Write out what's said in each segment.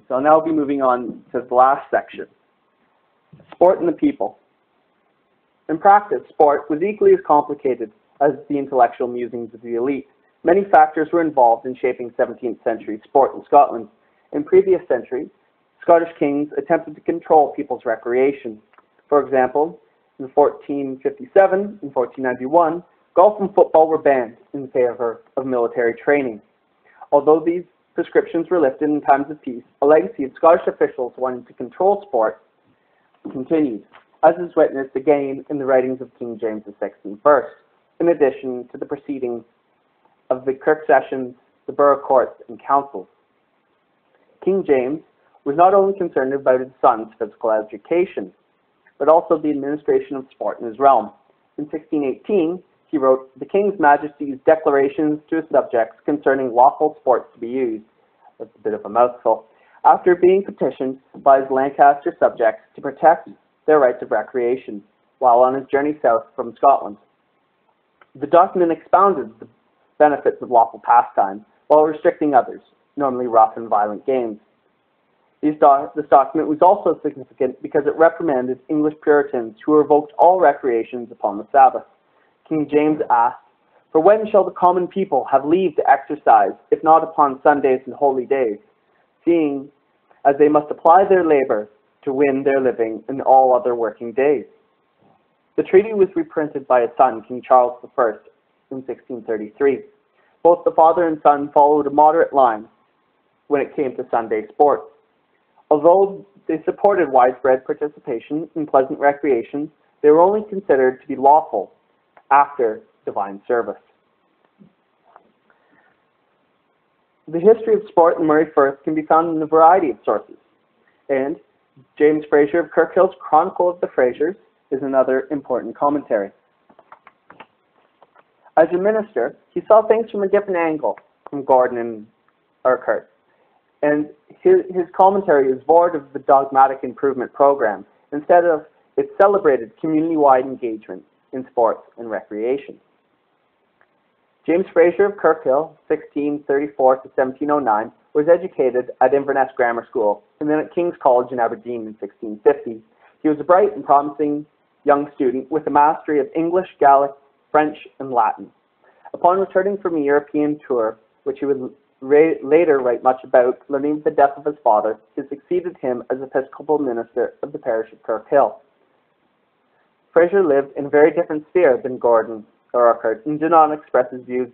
So I'll now be moving on to the last section, sport and the people. In practice, sport was equally as complicated as the intellectual musings of the elite. Many factors were involved in shaping 17th century sport in Scotland. In previous centuries, Scottish kings attempted to control people's recreation. For example, in 1457 and 1491, golf and football were banned in favor of military training. Although these prescriptions were lifted in times of peace, a legacy of Scottish officials wanting to control sport continued, as is witnessed again in the writings of King James VI first, in addition to the proceedings of the Kirk Sessions, the borough courts, and councils. King James was not only concerned about his son's physical education, but also the administration of sport in his realm. In 1618, he wrote the King's Majesty's declarations to his subjects concerning lawful sports to be used. That's a bit of a mouthful. After being petitioned by his Lancaster subjects to protect their rights of recreation while on his journey south from Scotland. The document expounded the benefits of lawful pastimes while restricting others, normally rough and violent games. This document was also significant because it reprimanded English Puritans who revoked all recreations upon the Sabbath. King James asked, "For when shall the common people have leave to exercise, if not upon Sundays and holy days, seeing as they must apply their labor to win their living in all other working days?" The treaty was reprinted by his son, King Charles I, in 1633. Both the father and son followed a moderate line when it came to Sunday sport. Although they supported widespread participation in pleasant recreation, they were only considered to be lawful after divine service. The history of sport in Moray Firth can be found in a variety of sources, and James Fraser of Kirkhill's Chronicle of the Frasers is another important commentary. As a minister, he saw things from a different angle from Gordon and Urquhart, and his commentary is void of the dogmatic improvement program. Instead of it celebrated community-wide engagement in sports and recreation. James Fraser of Kirkhill, 1634 to 1709, was educated at Inverness Grammar School and then at King's College in Aberdeen in 1650. He was a bright and promising young student with a mastery of English, Gaelic, French, and Latin. Upon returning from a European tour, which he would later write much about, learning of the death of his father, he succeeded him as Episcopal minister of the parish of Kirkhill. Fraser lived in a very different sphere than Gordon or Urquhart and did not express his views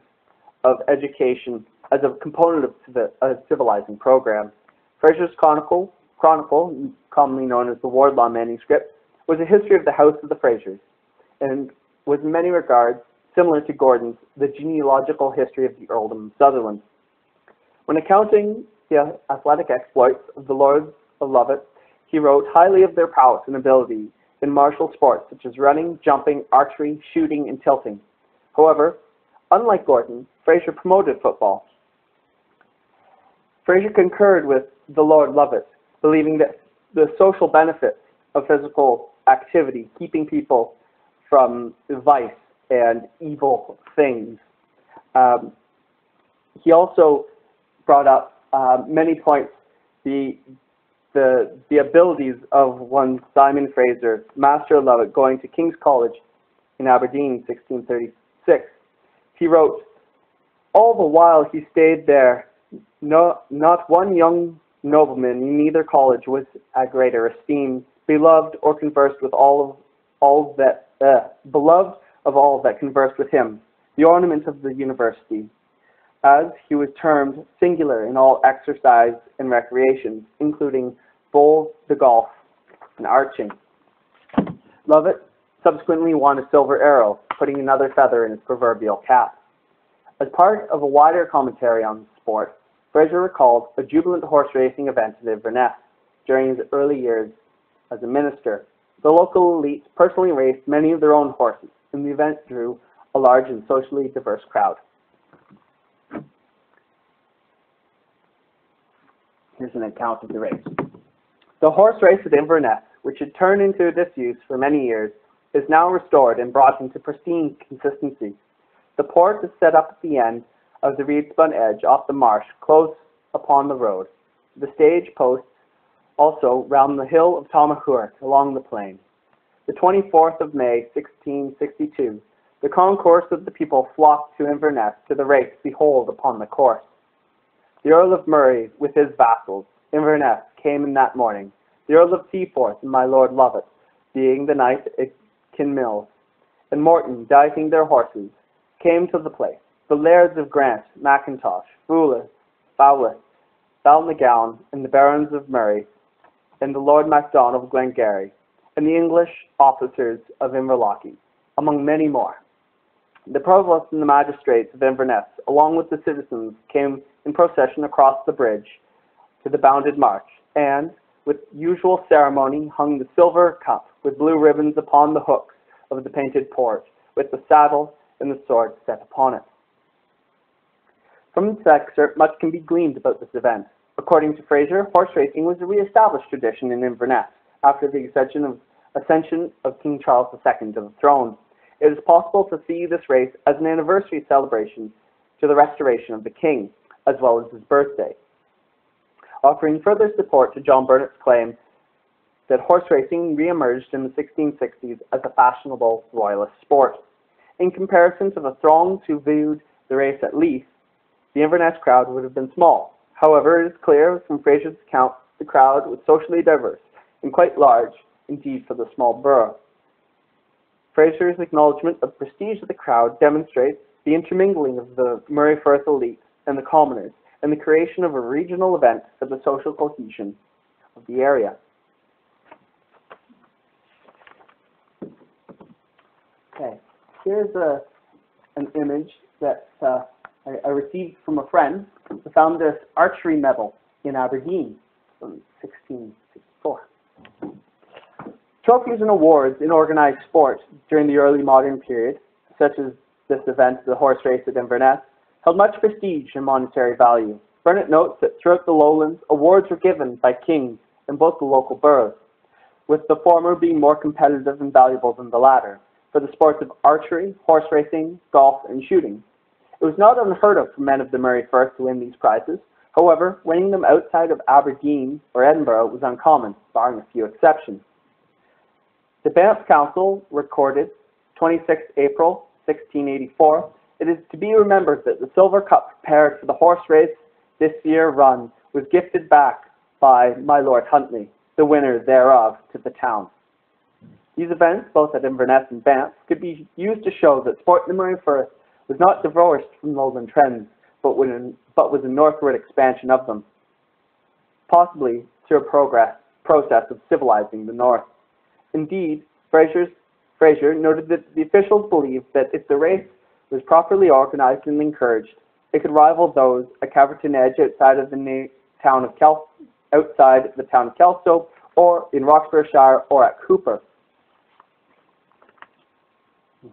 of education as a component of a civilizing program. Fraser's Chronicle, commonly known as the Wardlaw manuscript, was a history of the House of the Frasers and was in many regards similar to Gordon's The Genealogical History of the Earldom of Sutherland. When accounting the athletic exploits of the Lords of Lovat, he wrote highly of their prowess and ability in martial sports such as running, jumping, archery, shooting, and tilting. However, unlike Gordon, Fraser promoted football. Fraser concurred with the Lord Lovat, believing that the social benefits of physical activity, keeping people from vice and evil things. He also brought up many points, the abilities of one Simon Fraser, Master of Lovat, going to King's College in Aberdeen in 1636. He wrote, "All the while he stayed there, not one young nobleman in either college was at greater esteem, beloved or conversed with beloved of all that conversed with him, the ornament of the university, as he was termed singular in all exercise and recreations, including bowls, the golf, and arching." Lovat subsequently won a silver arrow, putting another feather in his proverbial cap. As part of a wider commentary on sport, Fraser recalled a jubilant horse racing event in Inverness during his early years as a minister. The local elites personally raced many of their own horses, and the event drew a large and socially diverse crowd. Here's an account of the race. The horse race at Inverness, which had turned into disuse for many years, is now restored and brought into pristine consistency. The port is set up at the end of the reed-spun edge off the marsh, close upon the road. The stage posts also round the hill of Tomahurk along the plain. The 24th of May, 1662, the concourse of the people flocked to Inverness to the race behold upon the course. The Earl of Murray, with his vassals, Inverness, came in that morning, the Earl of Seaforth and my Lord Lovat, being the knight at Kinmills, and Morton, dieting their horses, came to the place. The lairds of Grant, Macintosh, Fowlis, Balnagown, and the barons of Murray, and the Lord Macdonald of Glengarry, and the English officers of Inverlochy, among many more. The provost and the magistrates of Inverness, along with the citizens, came in procession across the bridge to the bounded march, and, with usual ceremony, hung the silver cup with blue ribbons upon the hooks of the painted porch, with the saddle and the sword set upon it. From this excerpt, much can be gleaned about this event. According to Fraser, horse racing was a re-established tradition in Inverness after the ascension of King Charles II to the throne. It is possible to see this race as an anniversary celebration to the restoration of the king, as well as his birthday, offering further support to John Burnet's claim that horse racing re-emerged in the 1660s as a fashionable royalist sport. In comparison to the throngs who viewed the race at Leith, the Inverness crowd would have been small. However, it is clear from Fraser's account the crowd was socially diverse and quite large, indeed, for the small borough. Fraser's acknowledgement of the prestige of the crowd demonstrates the intermingling of the Murray Firth elite and the commoners, and the creation of a regional event for the social cohesion of the area. Okay, here's an image that I received from a friend who found this archery medal in Aberdeen from 1664. Trophies and awards in organized sport during the early modern period, such as this event, the horse race at Inverness, held much prestige and monetary value. Burnet notes that throughout the lowlands, awards were given by kings in both the local boroughs, with the former being more competitive and valuable than the latter, for the sports of archery, horse racing, golf, and shooting. It was not unheard of for men of the Murray Firth to win these prizes. However, winning them outside of Aberdeen or Edinburgh was uncommon, barring a few exceptions. The Banff Council recorded 26 April 1684, it is to be remembered that the silver cup prepared for the horse race this year run was gifted back by my Lord Huntley, the winner thereof, to the town. These events, both at Inverness and Banff, could be used to show that sport in the Murray Firth was not divorced from lowland trends, but was a northward expansion of them, possibly through a process of civilizing the north. Indeed, Fraser noted that the officials believed that if the race was properly organized and encouraged, it could rival those at Caverton Edge outside the town of Kelso, or in Roxburghshire, or at Cooper.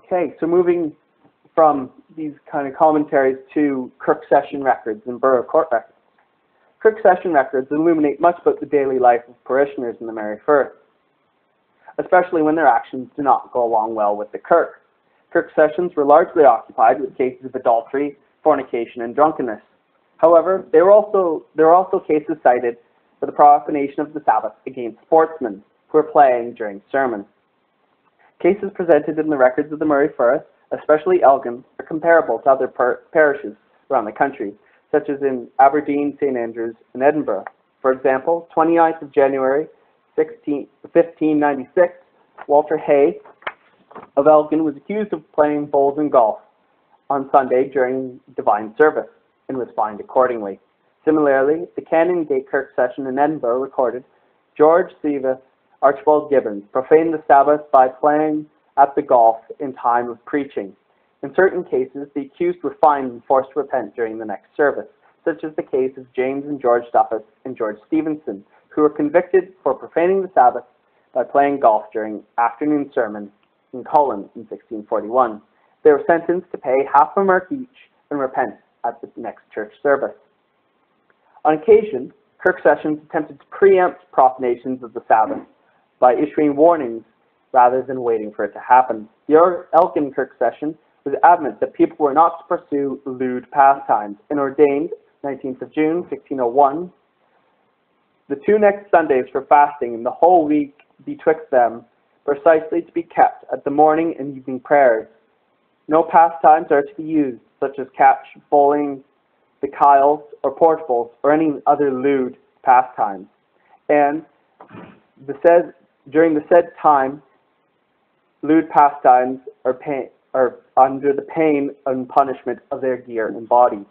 Okay, so moving from these kind of commentaries to Kirk Session records and Borough Court records. Kirk Session records illuminate much about the daily life of parishioners in the Murray Firth, especially when their actions do not go along well with the kirk. Kirk sessions were largely occupied with cases of adultery, fornication, and drunkenness. However, there were also cases cited for the profanation of the Sabbath against sportsmen who were playing during sermons. Cases presented in the records of the Murray Firth, especially Elgin, are comparable to other parishes around the country, such as in Aberdeen, St. Andrews, and Edinburgh. For example, 29th of January, 1596, Walter Hay of Elgin was accused of playing bowls and golf on Sunday during divine service and was fined accordingly. Similarly, the Canongate Kirk Session in Edinburgh recorded George Seavis, Archibald Gibbons profaned the Sabbath by playing at the golf in time of preaching. In certain cases, the accused were fined and forced to repent during the next service, such as the case of James and George Duffus and George Stevenson, who were convicted for profaning the Sabbath by playing golf during afternoon sermon in Cullen in 1641. They were sentenced to pay half a mark each and repent at the next church service. On occasion, Kirk Sessions attempted to preempt profanations of the Sabbath by issuing warnings rather than waiting for it to happen. The Elgin Kirk Session was adamant that people were not to pursue lewd pastimes and ordained, 19th of June, 1601, The 2 next Sundays for fasting and the whole week betwixt them, precisely to be kept at the morning and evening prayers. No pastimes are to be used, such as catch, bowling, the kyles, or portables, or any other lewd pastimes. And during the said time, lewd pastimes are under the pain and punishment of their gear and bodies.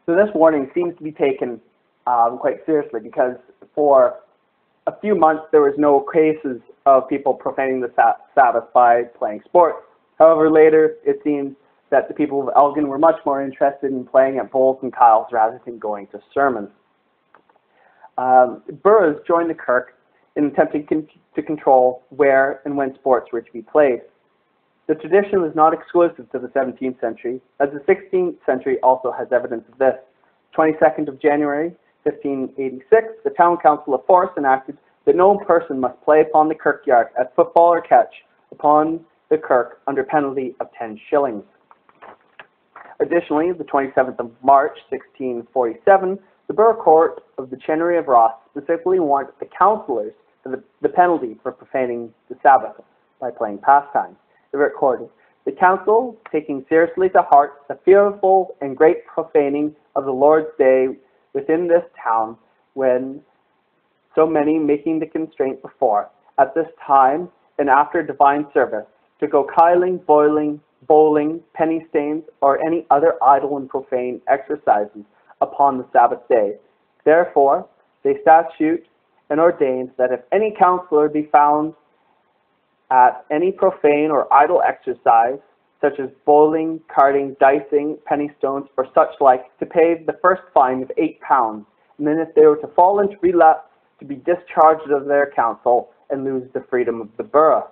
So this warning seems to be taken quite seriously, because for a few months there was no cases of people profaning the Sabbath by playing sports. However, later it seems that the people of Elgin were much more interested in playing at bowls and kyles rather than going to sermons. Boroughs joined the Kirk in attempting to control where and when sports were to be played. The tradition was not exclusive to the 17th century, as the 16th century also has evidence of this. 22nd of January, 1586, the town council of Forres enacted that no person must play upon the kirkyard at football or catch upon the kirk under penalty of 10 shillings. Additionally, the 27th of March, 1647, the Borough Court of the Chenery of Ross specifically warned the councillors for the penalty for profaning the Sabbath by playing pastimes. It recorded, "The council, taking seriously to heart the fearful and great profaning of the Lord's day within this town, when so many making the constraint before, at this time and after divine service, to go kyling, bowling, penny stains, or any other idle and profane exercises upon the Sabbath day. Therefore, they statute and ordained that if any councillor be found at any profane or idle exercise, such as bowling, carding, dicing, penny stones, or such like, to pay the first fine of £8, and then if they were to fall into relapse, to be discharged of their council and lose the freedom of the borough."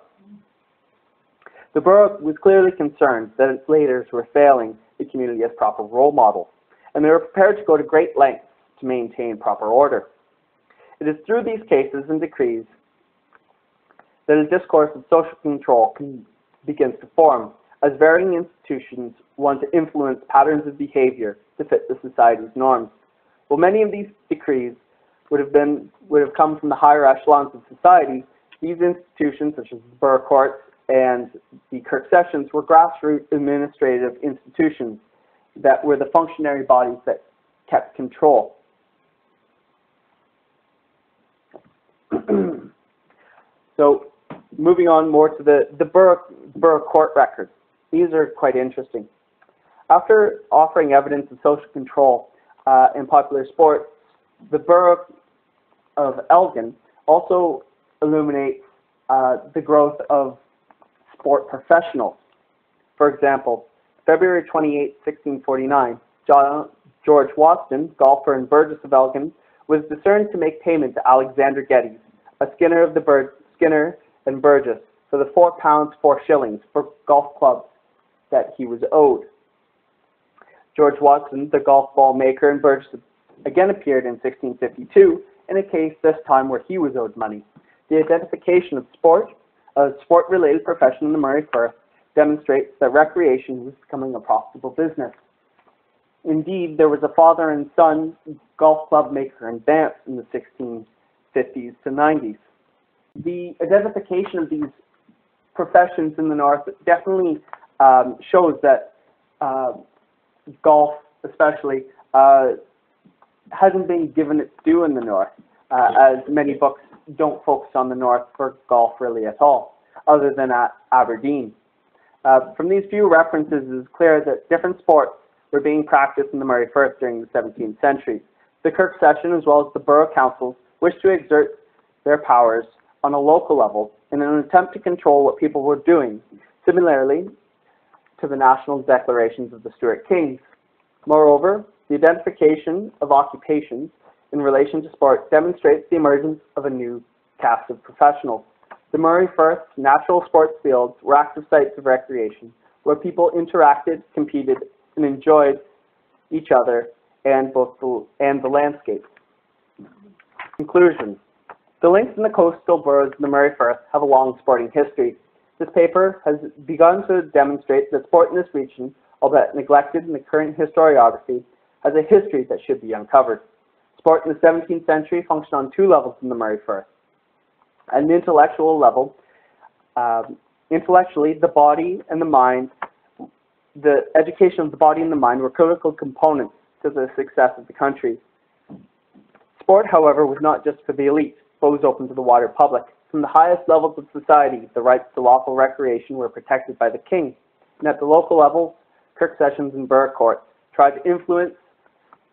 The borough was clearly concerned that its leaders were failing the community as proper role models, and they were prepared to go to great lengths to maintain proper order. It is through these cases and decrees that a discourse of social control begins to form, as varying institutions want to influence patterns of behavior to fit the society's norms. While many of these decrees would have come from the higher echelons of society, these institutions, such as the borough courts and the Kirk sessions, were grassroots administrative institutions that were the functionary bodies that kept control. So, moving on more to the borough court records. These are quite interesting. After offering evidence of social control in popular sports, the borough of Elgin also illuminates the growth of sport professionals. For example, February 28, 1649, George Watson, golfer and burgess of Elgin, was discerned to make payment to Alexander Geddes, a skinner of the Skinner and Burgess, for the £4 4 shillings for golf clubs that he was owed. George Watson, the golf ball maker and Burgess, again appeared in 1652 in a case this time where he was owed money. The identification of sport, a sport-related profession in the Murray Firth, demonstrates that recreation was becoming a profitable business. Indeed, there was a father and son golf club maker and dance in the 1650s to 90s. The identification of these professions in the North definitely shows that golf, especially, hasn't been given its due in the North, as many books don't focus on the North for golf really at all, other than at Aberdeen. From these few references, it is clear that different sports were being practiced in the Murray Firth during the 17th century. The Kirk session, as well as the borough councils, wished to exert their powers on a local level in an attempt to control what people were doing, similarly to the national declarations of the Stuart Kings. Moreover, the identification of occupations in relation to sport demonstrates the emergence of a new caste of professionals. The Murray Firth's natural sports fields were active sites of recreation where people interacted, competed, and enjoyed each other and the landscape. Conclusion. The links in the coastal boroughs of the Murray Firth have a long sporting history. This paper has begun to demonstrate that sport in this region, albeit neglected in the current historiography, has a history that should be uncovered. Sport in the 17th century functioned on two levels in the Murray Firth. At an intellectual level, intellectually, the body and the mind, the education of the body and the mind were critical components to the success of the country. Sport, however, was not just for the elite, but was open to the wider public. From the highest levels of society, the rights to lawful recreation were protected by the king. And at the local levels, kirk sessions and borough courts tried to influence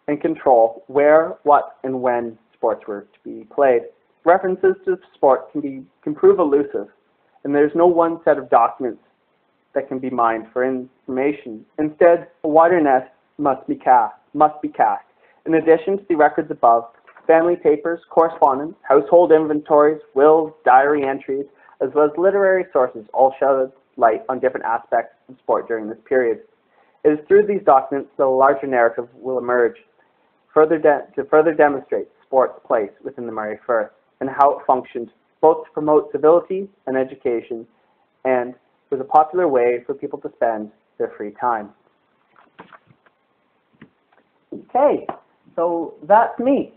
and control where, what, and when sports were to be played. References to sport can prove elusive, and there's no one set of documents that can be mined for information. Instead, a wider net must be cast. In addition to the records above, family papers, correspondence, household inventories, wills, diary entries, as well as literary sources all shed light on different aspects of sport during this period. It is through these documents that a larger narrative will emerge to further demonstrate sport's place within the Murray Firth and how it functioned both to promote civility and education, and was a popular way for people to spend their free time. Okay, so that's me.